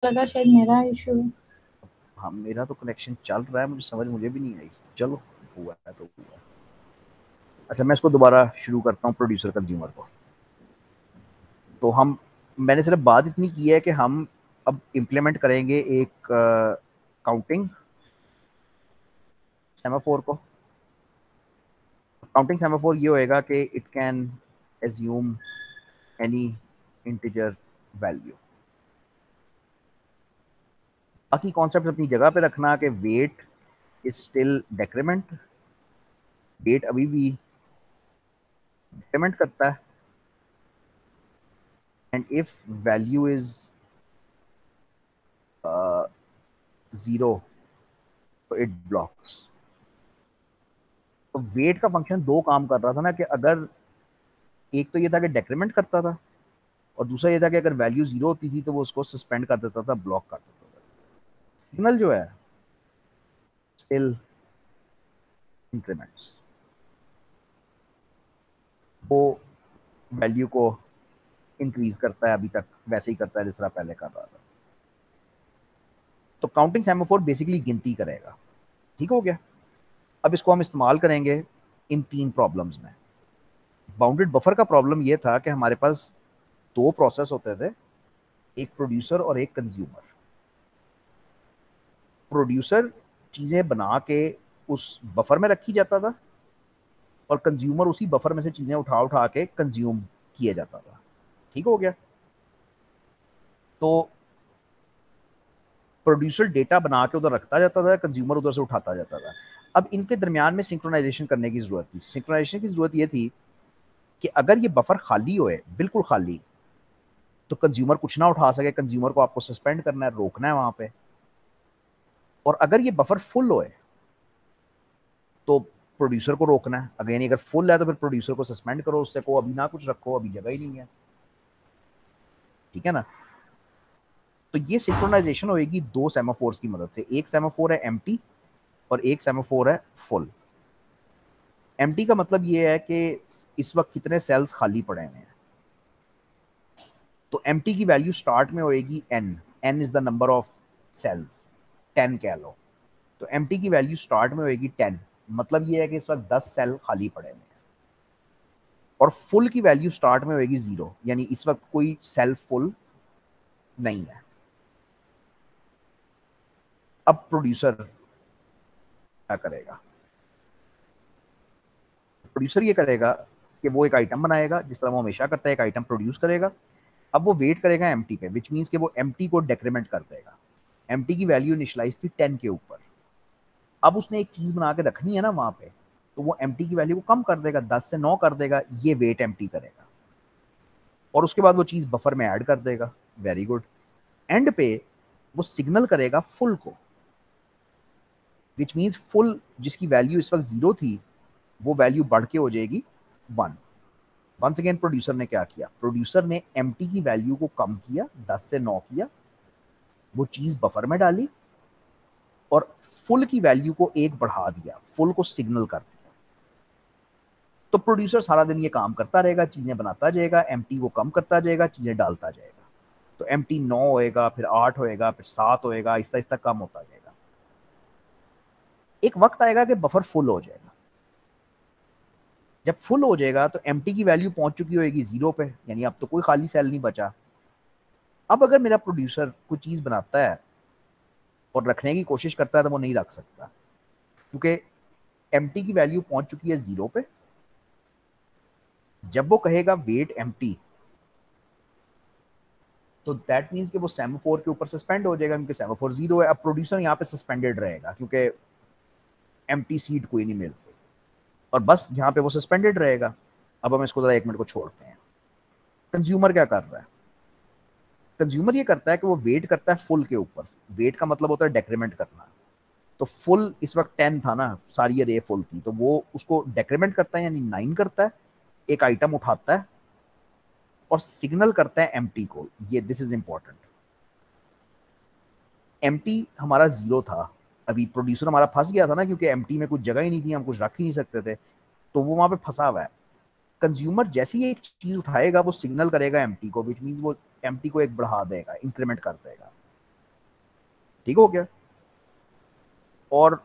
लगा शायद मेरा इशू है। हाँ, मेरा तो कनेक्शन चल रहा है, मुझे समझ मुझे भी नहीं आई। चलो, हुआ है तो हुआ है। अच्छा, मैं इसको दोबारा शुरू करता हूँ, प्रोड्यूसर कंज्यूमर को। तो हम मैंने सिर्फ बात इतनी की है कि हम अब इम्प्लीमेंट करेंगे एक काउंटिंग सेमाफोर को। काउंटिंग सेमाफोर ये होएगा कि it can assume any integer value. बाकी कॉन्सेप्ट अपनी जगह पे रखना कि वेट इज स्टिल डेक्रीमेंट। वेट अभी भी डेक्रीमेंट करता है। And if value is zero तो इट ब्लॉक्स। तो वेट का फंक्शन दो काम कर रहा था ना, कि अगर एक तो ये था कि डेक्रीमेंट करता था, और दूसरा ये था कि अगर वैल्यू जीरो होती थी तो वो उसको सस्पेंड कर देता था, ब्लॉक कर देता था। सिग्नल जो है स्टिल इंक्रीमेंट्स, वो वैल्यू को इंक्रीज करता है, अभी तक वैसे ही करता है जिस तरह पहले कर रहा था। तो काउंटिंग सेमाफोर बेसिकली गिनती करेगा। ठीक हो गया। अब इसको हम इस्तेमाल करेंगे इन तीन प्रॉब्लम्स में। बाउंडेड बफर का प्रॉब्लम ये था कि हमारे पास दो प्रोसेस होते थे, एक प्रोड्यूसर और एक कंज्यूमर। प्रोड्यूसर चीजें बना के उस बफर में रखी जाता था, और कंज्यूमर उसी बफर में से चीजें उठा उठा के कंज्यूम किया जाता था। ठीक हो गया। तो प्रोड्यूसर डेटा बना के उधर रखता जाता था, कंज्यूमर उधर से उठाता जाता था। अब इनके दरमियान में सिंक्रोनाइजेशन करने की जरूरत थी। सिंक्रोनाइजेशन की जरूरत यह थी कि अगर ये बफर खाली होए, बिल्कुल खाली, तो कंज्यूमर कुछ ना उठा सके। कंज्यूमर को आपको सस्पेंड करना है, रोकना है वहां पे। और अगर ये बफर फुल होए तो प्रोड्यूसर को रोकना है। अगर यानी अगर फुल है तो फिर प्रोड्यूसर को सस्पेंड करो, उससे को अभी ना कुछ रखो, अभी जगह ही नहीं है। ठीक है ना। तो ये सिंक्रोनाइजेशन होगी दो सेमाफोर्स की मदद से। एक सेमाफोर है एम्प्टी और एक सेमाफोर है फुल। एम्प्टी का मतलब ये है कि इस वक्त कितने सेल्स खाली पड़े हुए हैं। तो एम्प्टी की वैल्यू स्टार्ट में होएगी N. N is the number of cells, 10 कह लो। तो एम्प्टी की वैल्यू स्टार्ट में होएगी 10। मतलब ये है कि इस वक्त 10 सेल खाली पड़े हुए हैं। और फुल की वैल्यू स्टार्ट में होएगी 0, यानी इस वक्त कोई सेल फुल नहीं है। अब प्रोड्यूसर क्या करेगा? प्रोड्यूसर ये करेगा कि वो एक आइटम बनाएगा, जिस तरह वो हमेशा करता है, एक आइटम प्रोड्यूस करेगा। अब वो वेट करेगा एम्प्टी पे, विच मीन्स कि वो एम्प्टी को डेक्रीमेंट कर देगा। एम्प्टी की वैल्यू इनिशलाइज थी 10 के ऊपर। अब उसने एक चीज बना के रखनी है ना वहां पे, तो वो एम्प्टी की वैल्यू को कम कर देगा, 10 से 9 कर देगा। ये वेट एम्प्टी करेगा, और उसके बाद वो चीज बफर में ऐड कर देगा। Very good. एंड पे वो सिग्नल करेगा फुल को, विच मीन्स फुल जिसकी वैल्यू इस वक्त 0 थी, वो वैल्यू बढ़ के हो जाएगी 1। वंस अगेन प्रोड्यूसर ने क्या किया? प्रोड्यूसर ने एम्प्टी की वैल्यू को कम किया, 10 से 9 किया, वो चीज बफर में डाली, और फुल की वैल्यू को 1 बढ़ा दिया, फुल को सिग्नल कर दिया। तो प्रोड्यूसर सारा दिन ये काम करता रहेगा, चीजें बनाता जाएगा, एम्प्टी को कम करता जाएगा, चीजें डालता जाएगा। तो एम्प्टी 9 होएगा, फिर 8 होएगा, फिर 7 होएगा, आहिस्ता आहिस्ता कम होता जाएगा। एक वक्त आएगा कि बफर फुल हो जाएगा। जब फुल हो जाएगा तो एम्प्टी की वैल्यू पहुंच चुकी होगी 0 पे, यानी अब तो कोई खाली सेल नहीं बचा। अब अगर मेरा प्रोड्यूसर कोई चीज बनाता है और रखने की कोशिश करता है तो वो नहीं रख सकता, क्योंकि एम्प्टी की वैल्यू पहुंच चुकी है 0 पे। जब वो कहेगा वेट एम्प्टी, तो दैट मीन्स कि वो सेमाफोर के ऊपर सस्पेंड हो जाएगा, क्योंकि सेमाफोर 0 है। अब प्रोड्यूसर यहाँ पे सस्पेंडेड रहेगा, क्योंकि एम्प्टी सीट कोई नहीं मिल रही, और बस यहाँ पे वो सस्पेंडेड रहेगा। अब हम इसको जरा 1 मिनट को छोड़ते हैं। कंज्यूमर क्या कर रहा है? कंज्यूमर ये करता है कि वो वेट करता है फुल के ऊपर। वेट का मतलब होता है डेक्रीमेंट करना। तो फुल इस वक्त 10 था ना, सारी रे फुल थी, तो वो उसको डेक्रीमेंट करता है, यानी 9 करता है। एक आइटम उठाता है और सिग्नल करता है एम्प्टी को। ये दिस इज इंपॉर्टेंट। एम्प्टी हमारा 0 था। अभी प्रोड्यूसर हमारा फंस गया था ना, क्योंकि एम्प्टी में कुछ जगह ही नहीं थी, हम कुछ रख ही नहीं सकते थे, तो वो वहां पे फंसा हुआ है। कंज्यूमर जैसे ही एक चीज उठाएगा, वो सिग्नल करेगा एम्प्टी को, विच मीन वो एम्प्टी को एक बढ़ा देगा, इंक्रीमेंट कर देगा। ठीक हो गया। और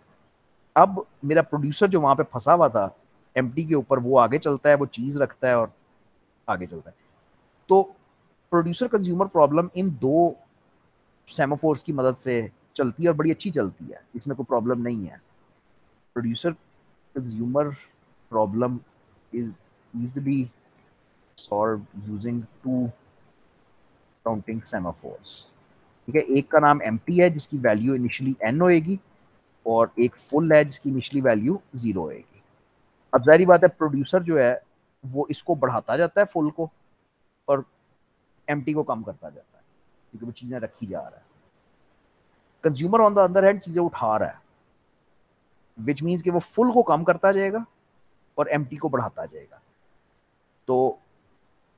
अब मेरा प्रोड्यूसर जो वहां पे फंसा हुआ था एमटी के ऊपर, वो आगे चलता है, वो चीज रखता है और आगे चलता है। तो प्रोड्यूसर कंज्यूमर प्रॉब्लम इन दो सेमाफोर्स की मदद से चलती है और बड़ी अच्छी चलती है, इसमें कोई प्रॉब्लम नहीं है। Producer consumer problem is easily solved using two counting semaphores. ठीक है, एक का नाम एम्प्टी है जिसकी वैल्यू इनिशियली एन होएगी, और एक फुल है जिसकी इनिशियली वैल्यू 0 होएगी। अब जारी बात है प्रोड्यूसर जो है वो इसको बढ़ाता जाता है फुल को, और एम्प्टी को कम करता जाता है, क्योंकि वो चीजें रखी जा रहा है। Consumer on the other hand चीजें उठा रहा है, विच मीन्स कि वो फुल को कम करता जाएगा और एम्प्टी को बढ़ाता जाएगा। तो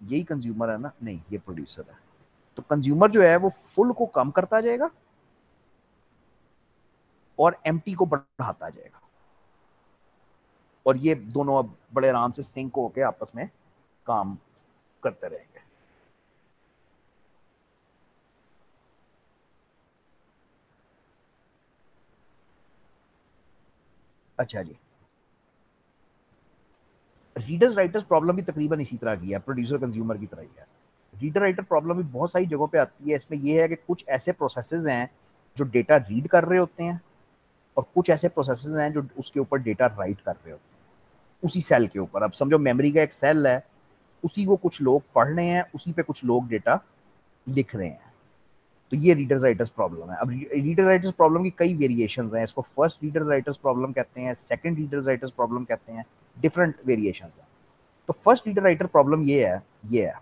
यही कंज्यूमर है ना? नहीं, ये प्रोड्यूसर है। तो कंज्यूमर जो है वो फुल को कम करता जाएगा और एम्प्टी को बढ़ाता जाएगा, और ये दोनों अब बड़े आराम से सिंक होके आपस में काम करते रहेंगे। अच्छा जी, रीडर्स राइटर्स प्रॉब्लम भी तकरीबन इसी तरह की है, प्रोड्यूसर कंज्यूमर की तरह ही है। रीडर राइटर प्रॉब्लम भी बहुत सारी जगहों पे आती है। इसमें यह है कि कुछ ऐसे प्रोसेसेस हैं जो डेटा रीड कर रहे होते हैं, और कुछ ऐसे प्रोसेसेस हैं जो उसके ऊपर डेटा राइट कर रहे होते हैं उसी सेल के ऊपर। अब समझो मेमोरी का एक सेल है, उसी को कुछ लोग पढ़ रहे हैं, उसी पे कुछ लोग डेटा लिख रहे हैं। तो ये रीडर राइटर्स प्रॉब्लम है। अब रीडर राइटर्स प्रॉब्लम की कई वेरिएशंस हैं। इसको फर्स्ट रीडर राइटर्स प्रॉब्लम कहते हैं, सेकंड रीडर राइटर्स प्रॉब्लम कहते हैं, डिफरेंट वेरिएशंस हैं। तो फर्स्ट रीडर राइटर प्रॉब्लम ये है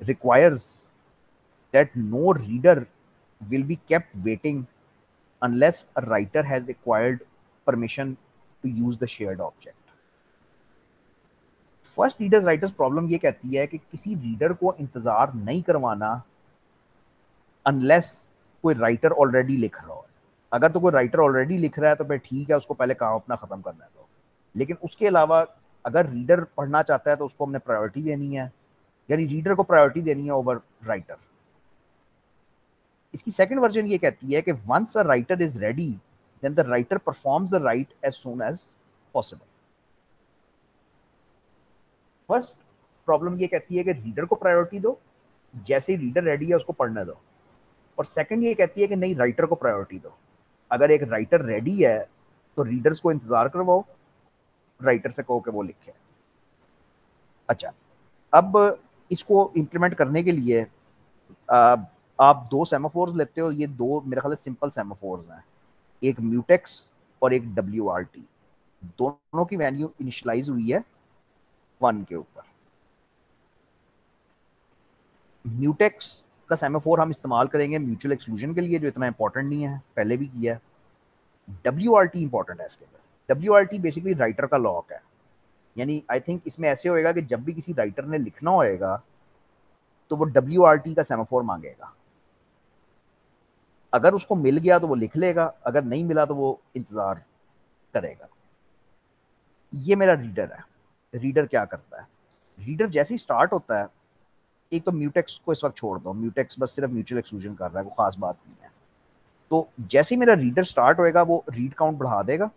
requires that no reader will be kept waiting unless a writer has acquired permission to use the shared object. First reader writers problem ये कहती है कि किसी रीडर को इंतजार नहीं करवाना अनलेस कोई राइटर ऑलरेडी लिख रहा हो। अगर तो कोई राइटर ऑलरेडी लिख रहा है तो फिर ठीक है, उसको पहले काम अपना खत्म करना है। तो लेकिन उसके अलावा अगर रीडर पढ़ना चाहता है तो उसको हमने प्रायोरिटी देनी है, यानी रीडर को प्रायोरिटी देनी है ओवर राइटर। इसकी सेकंड वर्जन ये कहती है कि once a writer is ready then the writer performs the write as soon as possible. First problem ये कहती है कि रीडर को प्रायोरिटी दो, जैसे ही रीडर रेडी है उसको पढ़ने दो। और सेकंड ये कहती है कि नहीं, राइटर को प्रायोरिटी दो। अगर एक राइटर रेडी है तो रीडर्स को इंतजार करवाओ, राइटर से कहो कि वो लिखे। अच्छा, अब इसको इंप्लीमेंट करने के लिए आप दो सेमाफोर्स लेते हो। ये दो मेरे ख्याल से सिंपल सेमाफोर्स हैं, एक म्यूटेक्स और एक WRT। दोनों की वैल्यू इनिशियलाइज हुई है 1 के ऊपर। म्यूटेक्स का सेमाफोर हम इस्तेमाल करेंगे म्यूचुअल एक्सक्लूजन के लिए, जो इतना इंपॉर्टेंट नहीं है, पहले भी किया है। WRT इंपॉर्टेंट है इसके अंदर। WRT बेसिकली राइटर का लॉक है, यानी आई थिंक इसमें ऐसे होएगा कि जब भी किसी राइटर ने लिखना होएगा तो वो WRT का सेमाफोर मांगेगा। अगर उसको मिल गया तो वो लिख लेगा, अगर नहीं मिला तो वो इंतजार करेगा। ये मेरा रीडर है। रीडर क्या करता है? रीडर जैसे ही स्टार्ट होता है, एक तो म्यूटेक्स को इस वक्त छोड़ दो, म्यूटेक्स बस सिर्फ म्यूचुअल एक्सक्लूजन कर रहा है, वो खास बात नहीं है। तो जैसे ही मेरा रीडर स्टार्ट होएगा वो रीड काउंट बढ़ा देगा।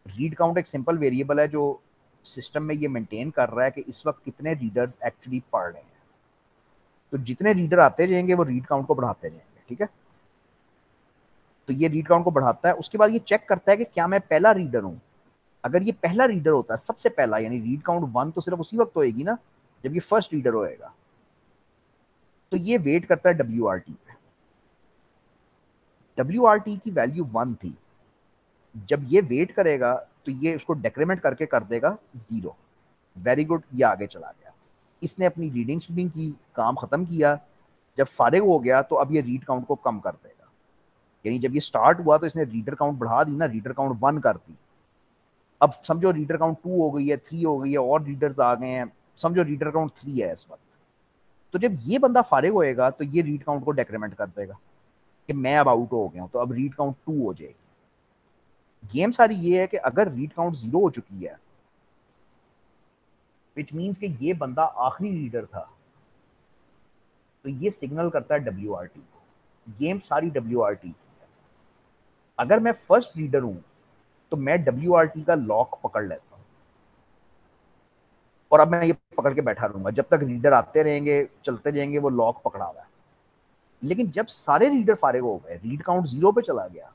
रीड काउंट एक सिंपल वेरिएबल है जो सिस्टम में ये मेंटेन कर रहा है कि इस वक्त कितने रीडर्स एक्चुअली पढ़ रहे हैं। तो जितने रीडर आते जाएंगे वो रीड काउंट को बढ़ाते जाएंगे। ठीक है, तो ये रीड काउंट को बढ़ाता है। उसके बाद ये चेक करता है कि क्या मैं पहला रीडर हूं। अगर ये पहला रीडर होता है, सबसे पहला, यानी रीड काउंट 1 तो सिर्फ उसी वक्त होएगी ना जब ये फर्स्ट रीडर होएगा। तो ये वेट करता है WRT पे। WRT की वैल्यू 1 थी। जब ये वेट करेगा तो ये उसको डेक्रीमेंट करके कर देगा 0। वेरी गुड, ये आगे चला गया। इसने अपनी रीडिंग शीडिंग की, काम खत्म किया। जब फारिग हो गया तो अब ये रीड काउंट को कम कर देगा। यानी जब ये स्टार्ट हुआ तो इसने रीडर काउंट बढ़ा दी ना, रीडर काउंट 1 कर दी। अब समझो रीडर काउंट 2 हो गई है, 3 हो गई है, और रीडर्स आ गए हैं, समझो रीडर काउंट 3 है इस वक्त। तो जब ये बंदा फारिग होएगा तो ये रीड काउंट को डेक्रीमेंट कर देगा कि मैं अब आउट हो गया हूं, तो अब रीड काउंट 2 हो जाएगी। गेम सारी ये है कि अगर रीड काउंट 0 हो चुकी है, विच मीन्स कि ये बंदा आखिरी रीडर था, तो ये सिग्नल करता है WRT को गेम सारी WRT की है। अगर मैं फर्स्ट रीडर हूं तो मैं WRT का लॉक पकड़ लेता हूं और अब मैं ये पकड़ के बैठा रहूंगा जब तक रीडर आते रहेंगे, चलते रहेंगे, वो लॉक पकड़ा हुआ है। लेकिन जब सारे रीडर फारिग हो गए, रीड काउंट 0 पे चला गया,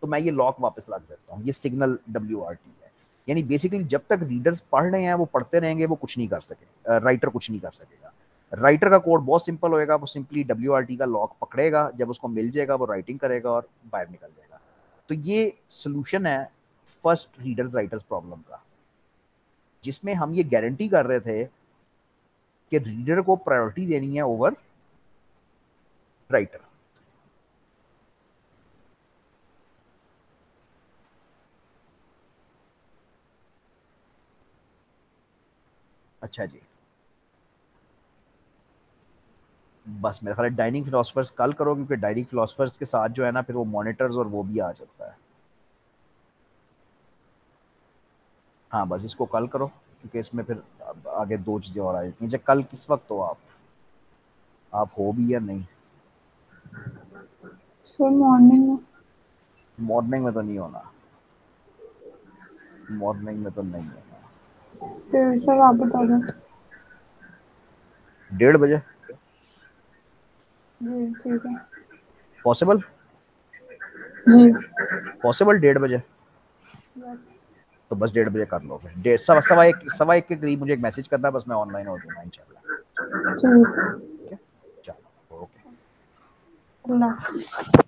तो मैं ये लॉक वापस रख देता हूँ। ये सिग्नल WRT है। यानी बेसिकली जब तक रीडर्स पढ़ रहे हैं वो पढ़ते रहेंगे, वो कुछ नहीं कर सके, राइटर कुछ नहीं कर सकेगा। राइटर का कोड बहुत सिंपल होएगा, वो सिंपली WRT का लॉक पकड़ेगा, जब उसको मिल जाएगा वो राइटिंग करेगा और बाहर निकल जाएगा। तो ये सोल्यूशन है फर्स्ट रीडर्स राइटर्स प्रॉब्लम का, जिसमें हम ये गारंटी कर रहे थे कि रीडर को प्रायोरिटी देनी है ओवर राइटर। अच्छा जी, बस मेरा ख्याल है डाइनिंग फिलोसफर्स कल करो, क्योंकि डाइनिंग फिलोसफर्स के साथ जो है ना फिर वो मॉनिटर्स और वो भी आ जाता है। हाँ बस इसको कल करो, क्योंकि इसमें फिर आगे दो चीज़ें और आ जाती हैं। जब कल किस वक्त हो आप हो भी या नहीं? सर मॉर्निंग में। मॉर्निंग में तो नहीं होना, मॉर्निंग में तो नहीं होना। फिर सर आप बता दो। 1:30 बजे जी ठीक है। पॉसिबल? जी। पॉसिबल 1:30 बजे? बस। तो बस 1:30 बजे कर लो। फिर डेढ़ सवा एक के करीब मुझे एक मैसेज करना, बस मैं ऑनलाइन हो जाऊंगा इंशाल्लाह। ठीक। ठीक है, चलो ओके। अल्लाह हाफिज़।